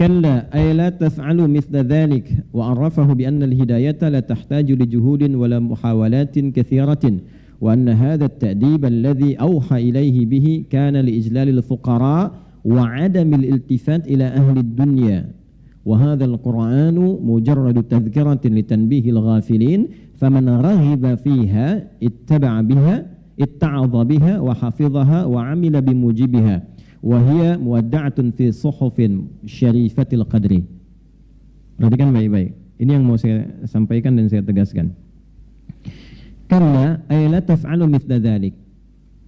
كلا أي لا تفعل مثل ذلك وعرفه بأن الهداية لا تحتاج لجهود ولا محاولات كثيرة وأن هذا التأديب الذي أوحى إليه به كان لإجلال الفقراء وعدم الالتفات إلى أهل الدنيا وهذا القرآن مجرد تذكرة لتنبيه الغافلين فمن رغب فيها اتعظ بها وحفظها وعمل بموجبها وهي مودعة في صحف شريفة القدر. Perhatikan baik-baik. Ini yang mau saya sampaikan dan saya tegaskan. Kalla ay la taf'alu mithla dzalik.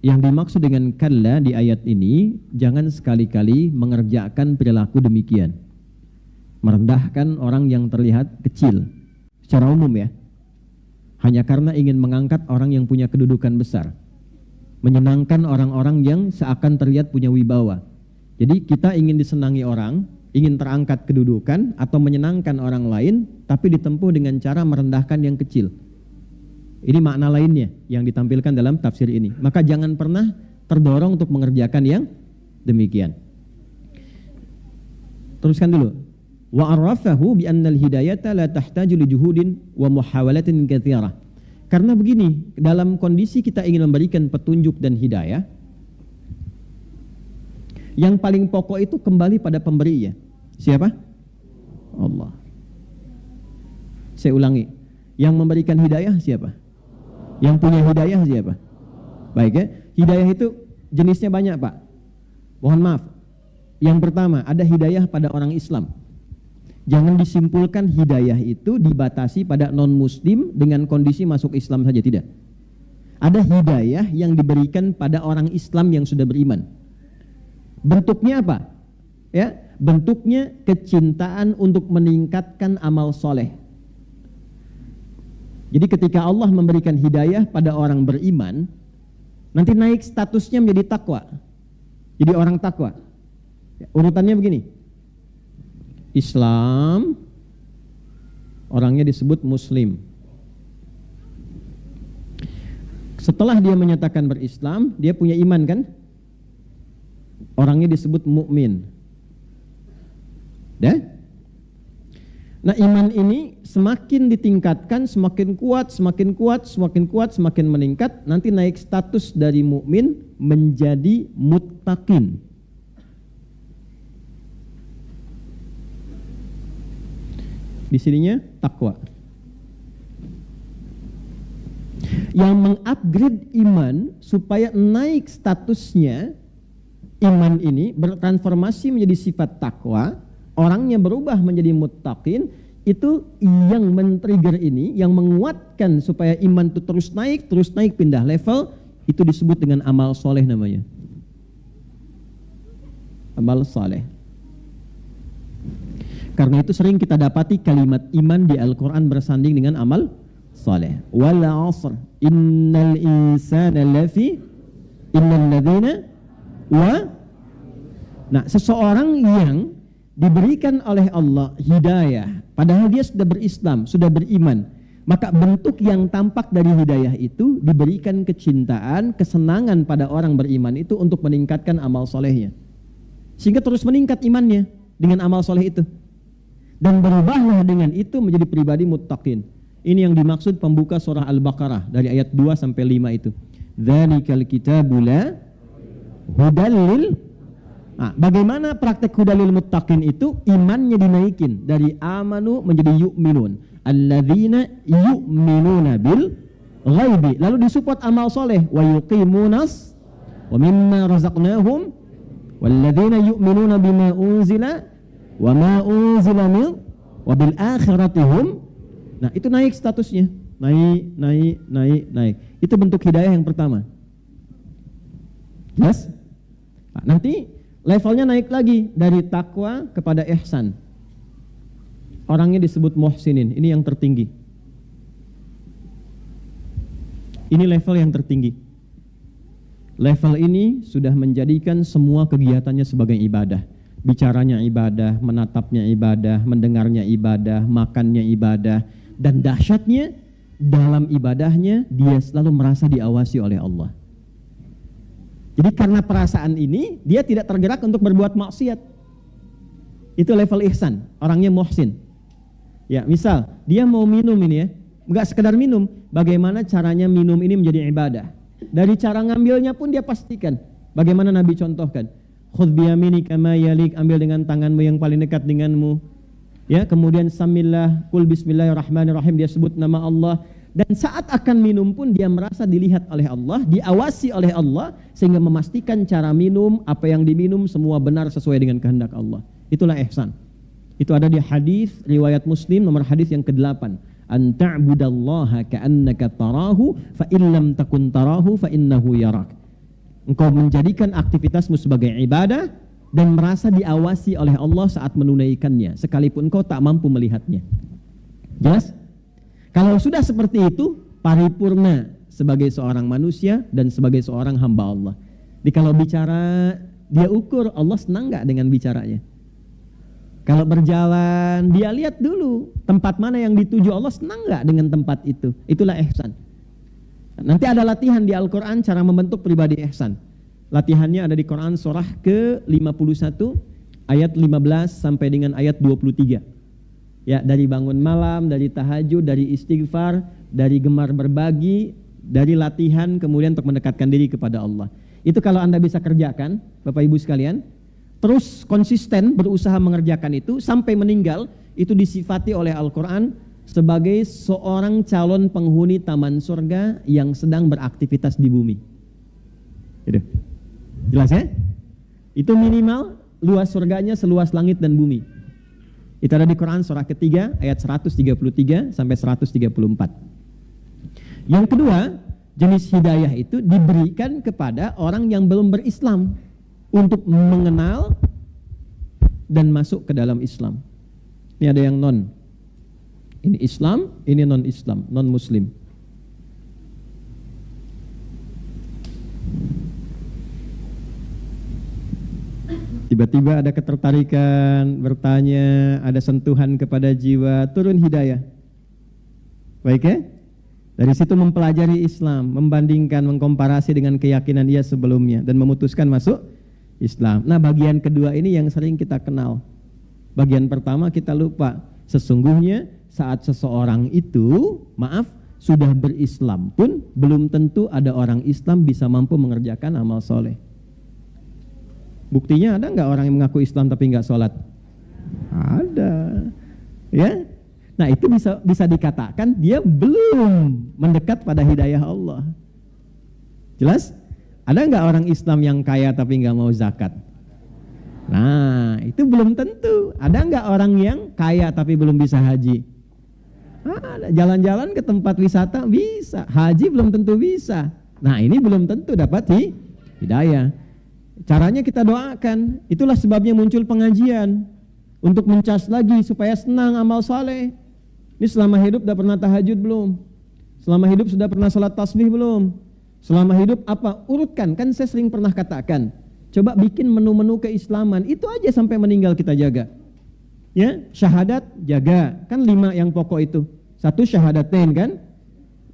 Yang dimaksud dengan kalla di ayat ini, jangan sekali-kali mengerjakan perilaku demikian. Merendahkan orang yang terlihat kecil secara umum ya. Hanya karena ingin mengangkat orang yang punya kedudukan besar. Menyenangkan orang-orang yang seakan terlihat punya wibawa. Jadi kita ingin disenangi orang, ingin terangkat kedudukan atau menyenangkan orang lain, tapi ditempuh dengan cara merendahkan yang kecil. Ini makna lainnya yang ditampilkan dalam tafsir ini. Maka jangan pernah terdorong untuk mengerjakan yang demikian. Teruskan dulu. Wa arrafahu bi anna al-hidayata la tahtaju li juhudin wa muhawalatin katsirah. Karena begini, dalam kondisi kita ingin memberikan petunjuk dan hidayah, yang paling pokok itu kembali pada pemberi ya. Siapa? Allah. Saya ulangi, yang memberikan hidayah siapa? Yang punya hidayah siapa? Baik ya, hidayah itu jenisnya banyak Pak. Mohon maaf. Yang pertama, ada hidayah pada orang Islam. Jangan disimpulkan hidayah itu dibatasi pada non-muslim dengan kondisi masuk Islam saja, tidak. Ada hidayah yang diberikan pada orang Islam yang sudah beriman. Bentuknya apa? Ya, bentuknya kecintaan untuk meningkatkan amal soleh. Jadi ketika Allah memberikan hidayah pada orang beriman, nanti naik statusnya menjadi takwa. Jadi orang takwa. Ya, urutannya begini. Islam, orangnya disebut Muslim. Setelah dia menyatakan berislam, dia punya iman kan? Orangnya disebut mukmin. Dah? Nah iman ini semakin ditingkatkan, semakin kuat, semakin kuat, semakin kuat, semakin meningkat, nanti naik status dari mukmin menjadi muttaqin. Di sininya takwa. Yang mengupgrade iman supaya naik statusnya, iman ini bertransformasi menjadi sifat takwa, orangnya berubah menjadi muttaqin, itu yang men-trigger ini, yang menguatkan supaya iman itu terus naik pindah level, itu disebut dengan amal soleh namanya. Amal soleh. Karena itu sering kita dapati kalimat iman di Al-Quran bersanding dengan amal saleh. Wal 'asr innal insana lafi innal ladzina wa. Nah, seseorang yang diberikan oleh Allah hidayah, padahal dia sudah berislam, sudah beriman, maka bentuk yang tampak dari hidayah itu diberikan kecintaan, kesenangan pada orang beriman itu untuk meningkatkan amal solehnya. Sehingga terus meningkat imannya dengan amal soleh itu. Dan berubahlah dengan itu menjadi pribadi muttaqin. Ini yang dimaksud pembuka surah Al-Baqarah dari ayat 2 sampai 5 itu. Dzalikal kitabu la hudal lil. Nah, bagaimana praktek hudal lil muttaqin itu? Imannya dinaikin dari amanu menjadi yu'minun. Alladzina yu'minuna bil ghaibi. Lalu disupport amal soleh wa yuqimunas wa mimma razaqnahum walladzina yu'minuna bima unzila wa ma unzila min wa bil akhirati hum. Nah, itu naik statusnya. Naik. Itu bentuk hidayah yang pertama. Jelas? Nah, nanti levelnya naik lagi dari takwa kepada ihsan. Orangnya disebut muhsinin. Ini yang tertinggi. Ini level yang tertinggi. Level ini sudah menjadikan semua kegiatannya sebagai ibadah. Bicaranya ibadah, menatapnya ibadah, mendengarnya ibadah, makannya ibadah. Dan dahsyatnya dalam ibadahnya dia selalu merasa diawasi oleh Allah. Jadi karena perasaan ini dia tidak tergerak untuk berbuat maksiat. Itu level ihsan, orangnya muhsin. Ya, misal dia mau minum ini ya, enggak sekedar minum, bagaimana caranya minum ini menjadi ibadah. Dari cara ngambilnya pun dia pastikan. Bagaimana Nabi contohkan? Khudh biyaminika ma yalik, ambil dengan tanganmu yang paling dekat denganmu. Ya, kemudian samillah, kul bismillahirrahmanirrahim, dia sebut nama Allah. Dan saat akan minum pun dia merasa dilihat oleh Allah, diawasi oleh Allah, sehingga memastikan cara minum, apa yang diminum semua benar sesuai dengan kehendak Allah. Itulah ihsan. Itu ada di hadis riwayat Muslim nomor hadis yang ke-8. An ta'budallaha ka'annaka tarahu fa in lam takun tarahu fa innahu yarak. Engkau menjadikan aktivitasmu sebagai ibadah dan merasa diawasi oleh Allah saat menunaikannya, sekalipun engkau tak mampu melihatnya. Jelas? Kalau sudah seperti itu, paripurna sebagai seorang manusia dan sebagai seorang hamba Allah. Jadi kalau bicara, dia ukur Allah senang gak dengan bicaranya. Kalau berjalan, dia lihat dulu tempat mana yang dituju, Allah senang gak dengan tempat itu. Itulah ihsan. Nanti ada latihan di Al-Quran cara membentuk pribadi ihsan. Latihannya ada di Quran surah ke-51 ayat 15 sampai dengan ayat 23. Ya, dari bangun malam, dari tahajud, dari istighfar, dari gemar berbagi, dari latihan kemudian untuk mendekatkan diri kepada Allah. Itu kalau Anda bisa kerjakan, Bapak Ibu sekalian, terus konsisten berusaha mengerjakan itu sampai meninggal, itu disifati oleh Al-Quran sebagai seorang calon penghuni taman surga yang sedang beraktivitas di bumi. Gitu. Jelas ya? Itu minimal luas surganya seluas langit dan bumi. Itu ada di Quran surah ketiga ayat 133 sampai 134. Yang kedua, jenis hidayah itu diberikan kepada orang yang belum berislam untuk mengenal dan masuk ke dalam Islam. Ini ada yang non. Ini Islam, ini non-Islam, non-Muslim. Tiba-tiba ada ketertarikan, bertanya, ada sentuhan kepada jiwa, turun hidayah. Baik ya? Dari situ mempelajari Islam, membandingkan, mengkomparasi dengan keyakinan dia sebelumnya, dan memutuskan masuk Islam. Nah, bagian kedua ini yang sering kita kenal. Bagian pertama kita lupa. Sesungguhnya saat seseorang itu, maaf, sudah berislam pun belum tentu ada orang Islam bisa mampu mengerjakan amal soleh. Buktinya ada nggak orang yang mengaku Islam tapi nggak sholat? Ada, ya. Nah itu bisa dikatakan dia belum mendekat pada hidayah Allah. Jelas? Ada nggak orang Islam yang kaya tapi nggak mau zakat? Nah itu belum tentu. Ada nggak orang yang kaya tapi belum bisa haji? Ada. Jalan-jalan ke tempat wisata bisa, haji belum tentu bisa. Nah ini belum tentu dapat hidayah. Caranya kita doakan, itulah sebabnya muncul pengajian untuk mencas lagi supaya senang amal saleh. Ini selama hidup sudah pernah tahajud belum? Selama hidup sudah pernah salat tasbih belum? Selama hidup apa? Urutkan, kan saya sering pernah katakan, coba bikin menu-menu keislaman, itu aja sampai meninggal kita jaga. Ya, syahadat jaga, kan 5 yang pokok itu. 1 syahadatain kan?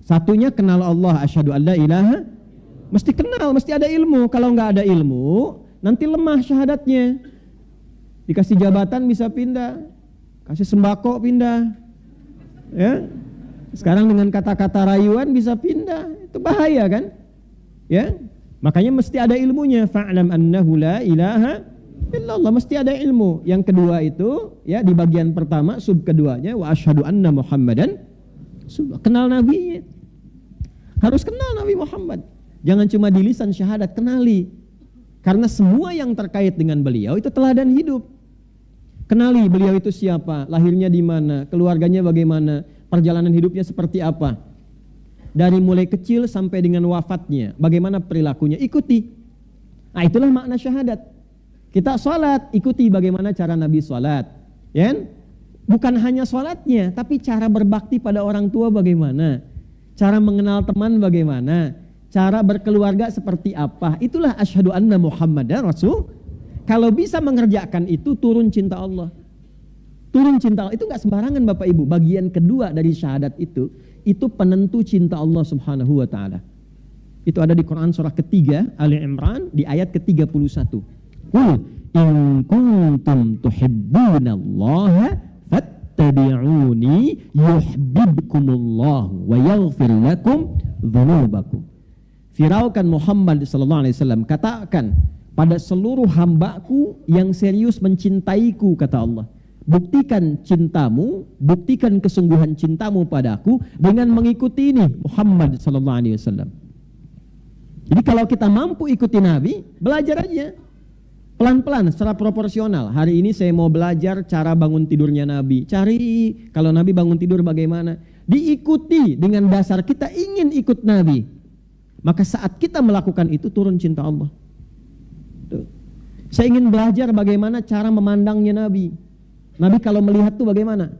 Satunya kenal Allah, asyhadu alla ilaha. Mesti kenal, mesti ada ilmu. Kalau nggak ada ilmu, nanti lemah syahadatnya. Dikasih jabatan bisa pindah, kasih sembako pindah. Ya, sekarang dengan kata-kata rayuan bisa pindah, itu bahaya kan? Ya, makanya mesti ada ilmunya. Fa'lam annahu la ilaha illallah, mesti ada ilmu. Yang kedua itu, ya di bagian pertama, sub keduanya, wa asyhadu anna Muhammadan, kenal nabinya. Harus kenal Nabi Muhammad. Jangan cuma di lisan syahadat, kenali. Karena semua yang terkait dengan beliau itu teladan hidup. Kenali beliau itu siapa, lahirnya di mana, keluarganya bagaimana, perjalanan hidupnya seperti apa. Dari mulai kecil sampai dengan wafatnya, bagaimana perilakunya, ikuti. Nah itulah makna syahadat. Kita sholat, ikuti bagaimana cara Nabi sholat. Ya? Bukan hanya sholatnya, tapi cara berbakti pada orang tua bagaimana. Cara mengenal teman bagaimana. Cara berkeluarga seperti apa. Itulah asyhadu anna Muhammadan Rasul. Kalau bisa mengerjakan itu, turun cinta Allah. Turun cinta Allah. Itu gak sembarangan Bapak Ibu. Bagian kedua dari syahadat itu penentu cinta Allah subhanahu wa ta'ala. Itu ada di Quran surah ketiga Ali Imran di ayat ke-31. Qul in kuntum tuhibbunallaha fattabi'uni yuhibbukumullahu wa yaghfir lakum dzunubakum. Firaukan Muhammad sallallahu alaihi wasallam, katakan pada seluruh hambaku yang serius mencintaiku, kata Allah, buktikan cintamu, buktikan kesungguhan cintamu padaku dengan mengikuti ini Muhammad sallallahu alaihi wasallam. Jadi kalau kita mampu ikuti Nabi, belajar aja pelan-pelan secara proporsional. Hari ini saya mau belajar cara bangun tidurnya Nabi. Cari kalau Nabi bangun tidur bagaimana, diikuti dengan dasar kita ingin ikut Nabi. Maka saat kita melakukan itu turun cinta Allah. Tuh. Saya ingin belajar bagaimana cara memandangnya Nabi. Nabi kalau melihat tuh bagaimana?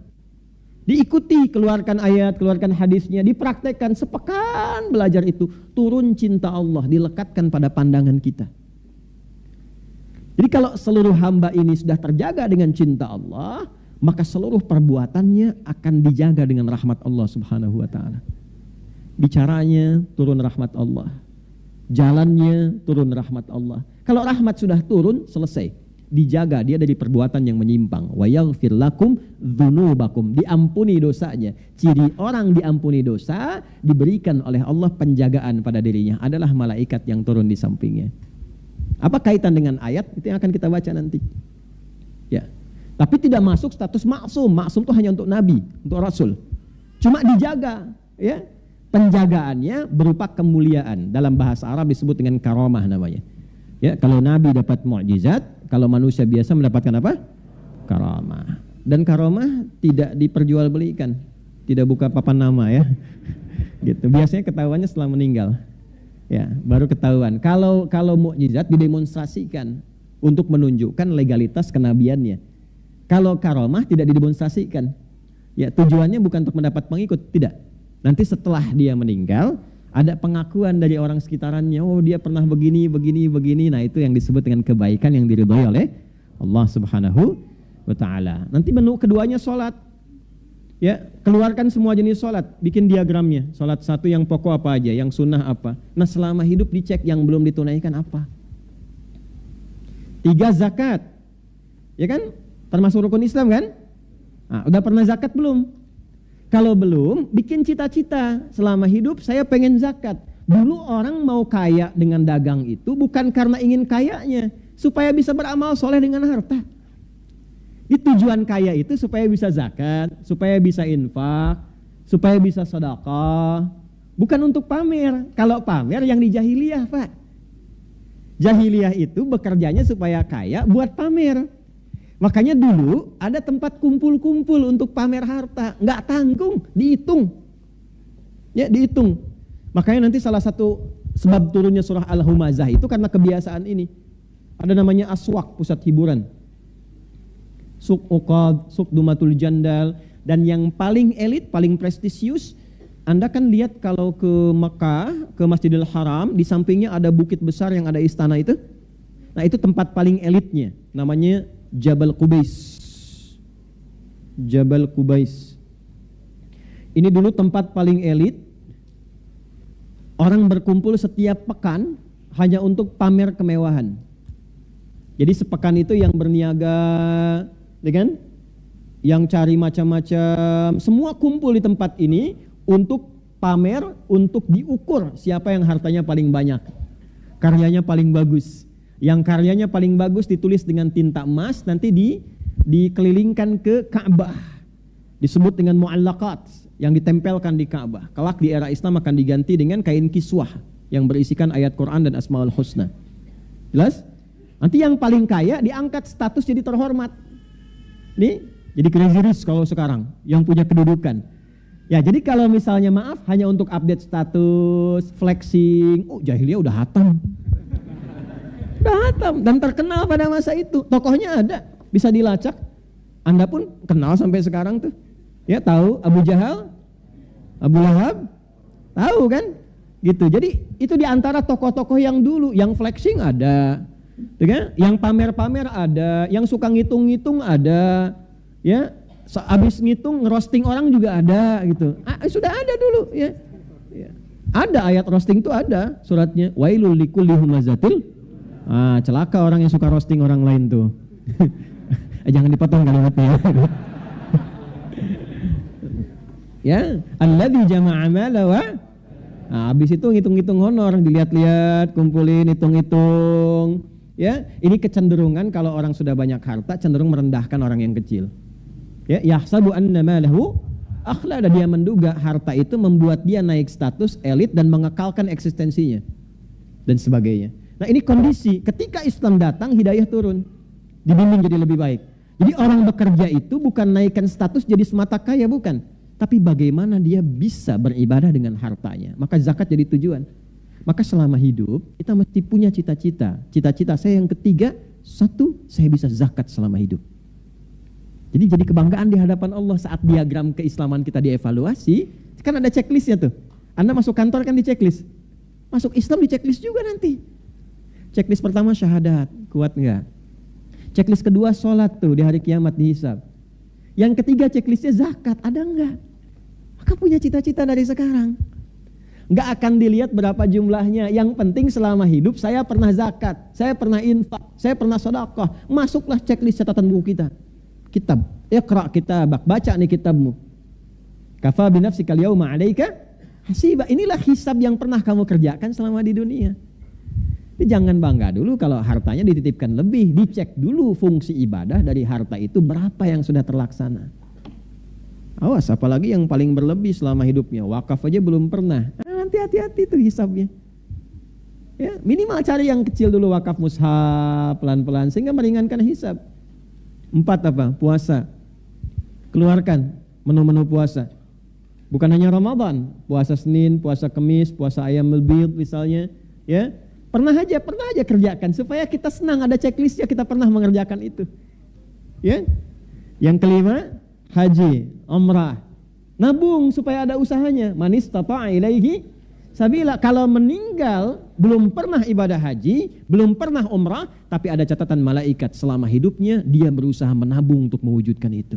Diikuti, keluarkan ayat, keluarkan hadisnya, dipraktekkan, sepekan belajar itu, turun cinta Allah, dilekatkan pada pandangan kita. Jadi kalau seluruh hamba ini sudah terjaga dengan cinta Allah, maka seluruh perbuatannya akan dijaga dengan rahmat Allah Subhanahu wa taala. Bicaranya turun rahmat Allah, jalannya turun rahmat Allah. Kalau rahmat sudah turun, selesai, dijaga dia dari perbuatan yang menyimpang. Wa yaghfir lakum dzunubakum, diampuni dosanya. Ciri orang diampuni dosa, diberikan oleh Allah penjagaan pada dirinya, adalah malaikat yang turun di sampingnya. Apa kaitan dengan ayat? Itu yang akan kita baca nanti. Ya. Tapi tidak masuk status maksum. Maksum itu hanya untuk nabi, untuk rasul. Cuma dijaga, ya. Penjagaannya berupa kemuliaan. Dalam bahasa Arab disebut dengan karamah namanya. Ya, kalau nabi dapat mukjizat, kalau manusia biasa mendapatkan apa? Karamah. Dan karamah tidak diperjualbelikan, tidak buka papan nama ya. Gitu. Biasanya ketahuannya setelah meninggal. Ya, baru ketahuan. Kalau mukjizat didemonstrasikan untuk menunjukkan legalitas kenabiannya. Kalau karamah tidak didemonstrasikan. Ya, tujuannya bukan untuk mendapat pengikut, tidak. Nanti setelah dia meninggal, ada pengakuan dari orang sekitarannya, oh dia pernah begini. Nah itu yang disebut dengan kebaikan yang diridhoi oleh Allah Subhanahu wa ta'ala. Nanti menu keduanya sholat. Ya, keluarkan semua jenis sholat, bikin diagramnya. Sholat satu yang pokok apa aja, yang sunnah apa. Nah selama hidup dicek yang belum ditunaikan apa. 3 zakat, ya kan? Termasuk rukun Islam kan? Nah, udah pernah zakat belum? Kalau belum, bikin cita-cita. Selama hidup saya pengen zakat. Dulu orang mau kaya dengan dagang itu bukan karena ingin kayanya, supaya bisa beramal soleh dengan harta. Di tujuan kaya itu supaya bisa zakat, supaya bisa infak, supaya bisa sedekah. Bukan untuk pamer. Kalau pamer yang di jahiliyah, Pak. Jahiliyah itu bekerjanya supaya kaya buat pamer. Makanya dulu ada tempat kumpul-kumpul untuk pamer harta, nggak tanggung, dihitung. Ya, dihitung. Makanya nanti salah satu sebab turunnya surah Al-Humazah itu karena kebiasaan ini. Ada namanya aswak, pusat hiburan. Suk Uqad, Suk Dumatul Jandal, dan yang paling elit, paling prestisius, Anda kan lihat kalau ke Mekah, ke Masjidil Haram, di sampingnya ada bukit besar yang ada istana itu. Nah, itu tempat paling elitnya, namanya Jabal Qubais. Jabal Qubais. Ini dulu tempat paling elit. Orang berkumpul setiap pekan hanya untuk pamer kemewahan. Jadi sepekan itu yang berniaga, ya kan? Yang cari macam-macam, semua kumpul di tempat ini untuk pamer, untuk diukur siapa yang hartanya paling banyak, karyanya paling bagus. Yang karyanya paling bagus ditulis dengan tinta emas, nanti dikelilingkan ke Ka'bah. Disebut dengan mu'allaqat, yang ditempelkan di Ka'bah. Kelak di era Islam akan diganti dengan kain kiswah yang berisikan ayat Quran dan Asmaul Husna. Jelas? Nanti yang paling kaya diangkat status jadi terhormat. Nih, jadi crazy rich kalau sekarang, yang punya kedudukan. Ya, jadi kalau misalnya maaf hanya untuk update status, flexing, oh jahiliyah udah hatam. Udah hatam dan terkenal pada masa itu. Tokohnya ada, bisa dilacak. Anda pun kenal sampai sekarang tuh. Ya, tahu Abu Jahal, Abu Lahab, tahu kan? Gitu. Jadi itu diantara tokoh-tokoh yang dulu, yang flexing ada, kan? Yang pamer-pamer ada, yang suka ngitung-ngitung ada, ya. Abis ngitung ngerosting orang juga ada, gitu. Sudah ada dulu, ya. Ada ayat roasting itu ada suratnya. Wailul likulli humazatil Celaka orang yang suka roasting orang lain tuh. Jangan dipotong kalimatnya. Ya, alladzi jama'a mala wa habis itu ngitung-ngitung honor, dilihat-lihat, kumpulin, hitung-hitung. Ya, ini kecenderungan kalau orang sudah banyak harta cenderung merendahkan orang yang kecil. Ya, yahsabu anna malahu akhlada, dia menduga harta itu membuat dia naik status elit dan mengekalkan eksistensinya dan sebagainya. Nah, ini kondisi ketika Islam datang, hidayah turun, dibimbing jadi lebih baik. Jadi orang bekerja itu bukan naikkan status jadi semata kaya, bukan, tapi bagaimana dia bisa beribadah dengan hartanya. Maka zakat jadi tujuan. Maka selama hidup kita mesti punya cita-cita. Cita-cita saya yang ketiga, satu, saya bisa zakat selama hidup. Jadi kebanggaan di hadapan Allah saat diagram keislaman kita dievaluasi, kan ada checklistnya tuh. Anda masuk kantor kan di checklist. Masuk Islam di checklist juga nanti. Checklist pertama syahadat, kuat enggak? Checklist kedua sholat tuh di hari kiamat dihisab. Yang ketiga checklistnya zakat, ada enggak? Maka punya cita-cita dari sekarang. Enggak akan dilihat berapa jumlahnya. Yang penting selama hidup saya pernah zakat, saya pernah infak, saya pernah sedekah. Masuklah checklist catatan buku kita. Kitab, iqra kitabak, baca nih kitabmu. Kafa binafsikal yauma 'alaika hasiba. Inilah hisab yang pernah kamu kerjakan selama di dunia. Jadi jangan bangga dulu kalau hartanya dititipkan lebih, dicek dulu fungsi ibadah dari harta itu berapa yang sudah terlaksana. Awas, apalagi yang paling berlebih selama hidupnya, wakaf aja belum pernah. Nanti hati-hati tuh hisabnya. Ya, minimal cari yang kecil dulu, wakaf mushaf pelan-pelan sehingga meringankan hisab. 4 apa? Puasa. Keluarkan menu-menu puasa. Bukan hanya Ramadan, puasa Senin, puasa Kamis, puasa Ayyamul Bid misalnya, ya. Pernah aja kerjakan supaya kita senang, ada checklistnya, kita pernah mengerjakan itu. Ya. Yang kelima, haji, umrah. Nabung supaya ada usahanya. Man istata'a ilaihi sabila. Kalau meninggal belum pernah ibadah haji, belum pernah umrah, tapi ada catatan malaikat selama hidupnya dia berusaha menabung untuk mewujudkan itu.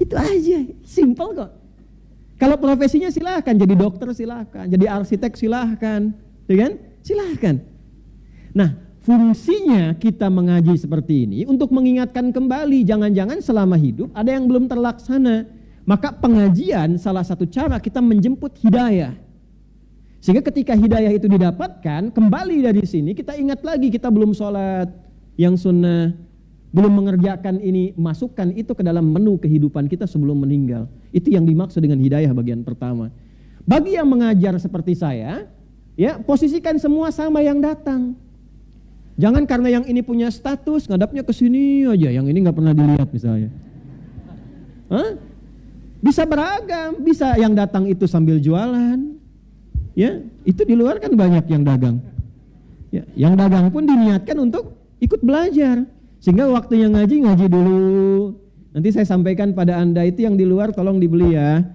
Itu aja, simple kok. Kalau profesinya silahkan, jadi dokter silahkan, jadi arsitek silahkan, ya kan? Silahkan. Nah, fungsinya kita mengaji seperti ini untuk mengingatkan kembali, jangan-jangan selama hidup ada yang belum terlaksana. Maka pengajian salah satu cara kita menjemput hidayah. Sehingga ketika hidayah itu didapatkan, kembali dari sini kita ingat lagi kita belum sholat yang sunnah, belum mengerjakan ini, masukkan itu ke dalam menu kehidupan kita sebelum meninggal. Itu yang dimaksud dengan hidayah bagian pertama. Bagi yang mengajar seperti saya, ya, posisikan semua sama yang datang. Jangan karena yang ini punya status, ngadapnya ke sini aja, yang ini nggak pernah dilihat misalnya. Bisa beragam, bisa yang datang itu sambil jualan. Ya, itu di luar kan banyak yang dagang. Ya, yang dagang pun diniatkan untuk ikut belajar. Sehingga waktunya ngaji dulu. Nanti saya sampaikan pada Anda itu yang di luar tolong dibeli ya.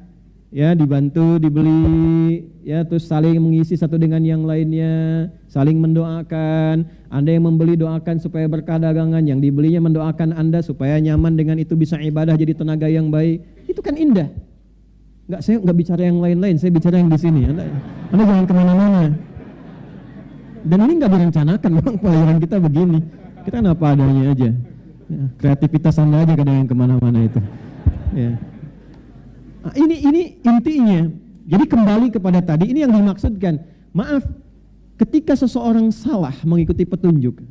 Ya, dibantu dibeli, ya, terus saling mengisi satu dengan yang lainnya, saling mendoakan. Anda yang membeli doakan supaya berkah dagangan, yang dibelinya mendoakan Anda supaya nyaman dengan itu, bisa ibadah jadi tenaga yang baik. Itu kan indah. Saya nggak bicara yang lain-lain, saya bicara yang di sini. Anda jangan kemana-mana. Dan ini nggak direncanakan, memang pelajaran kita begini. Kita kan apa adanya aja. Ya, kreativitas Anda aja kadang yang kemana-mana itu. Ya. Nah, ini intinya. Jadi kembali kepada tadi, ini yang dimaksudkan. Maaf, ketika seseorang salah mengikuti petunjuk,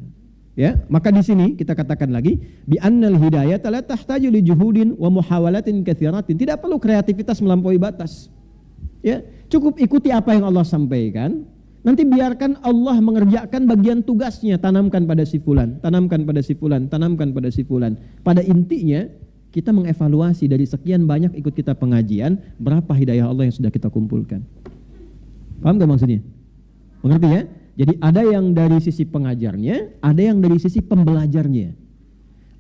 ya, maka di sini kita katakan lagi, bi annal hidayata la tahtaju li juhudin wa muhawalatin katsiratin. Tidak perlu kreativitas melampaui batas. Ya, cukup ikuti apa yang Allah sampaikan. Nanti biarkan Allah mengerjakan bagian tugasnya, tanamkan pada si fulan, tanamkan pada si fulan, tanamkan pada si fulan. Pada intinya kita mengevaluasi dari sekian banyak ikut kita pengajian, berapa hidayah Allah yang sudah kita kumpulkan. Paham gak maksudnya? Mengerti ya? Jadi ada yang dari sisi pengajarnya, ada yang dari sisi pembelajarnya.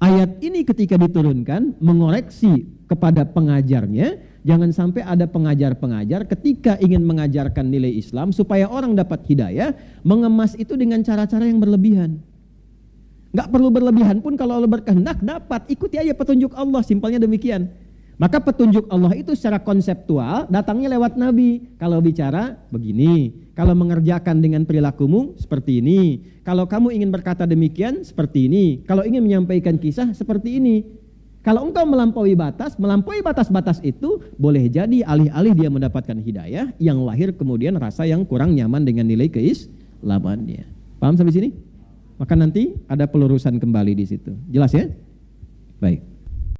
Ayat ini ketika diturunkan mengoreksi kepada pengajarnya, jangan sampai ada pengajar-pengajar ketika ingin mengajarkan nilai Islam supaya orang dapat hidayah, mengemas itu dengan cara-cara yang berlebihan. Gak perlu berlebihan pun, kalau Allah berkehendak dapat, ikuti aja petunjuk Allah, simpelnya demikian. Maka petunjuk Allah itu secara konseptual datangnya lewat Nabi. Kalau bicara begini, kalau mengerjakan dengan perilakumu seperti ini, kalau kamu ingin berkata demikian seperti ini, kalau ingin menyampaikan kisah seperti ini. Kalau engkau melampaui batas-batas itu boleh jadi alih-alih dia mendapatkan hidayah yang lahir kemudian rasa yang kurang nyaman dengan nilai keislamannya. Paham sampai sini? Maka nanti ada pelurusan kembali di situ. Jelas ya? Baik.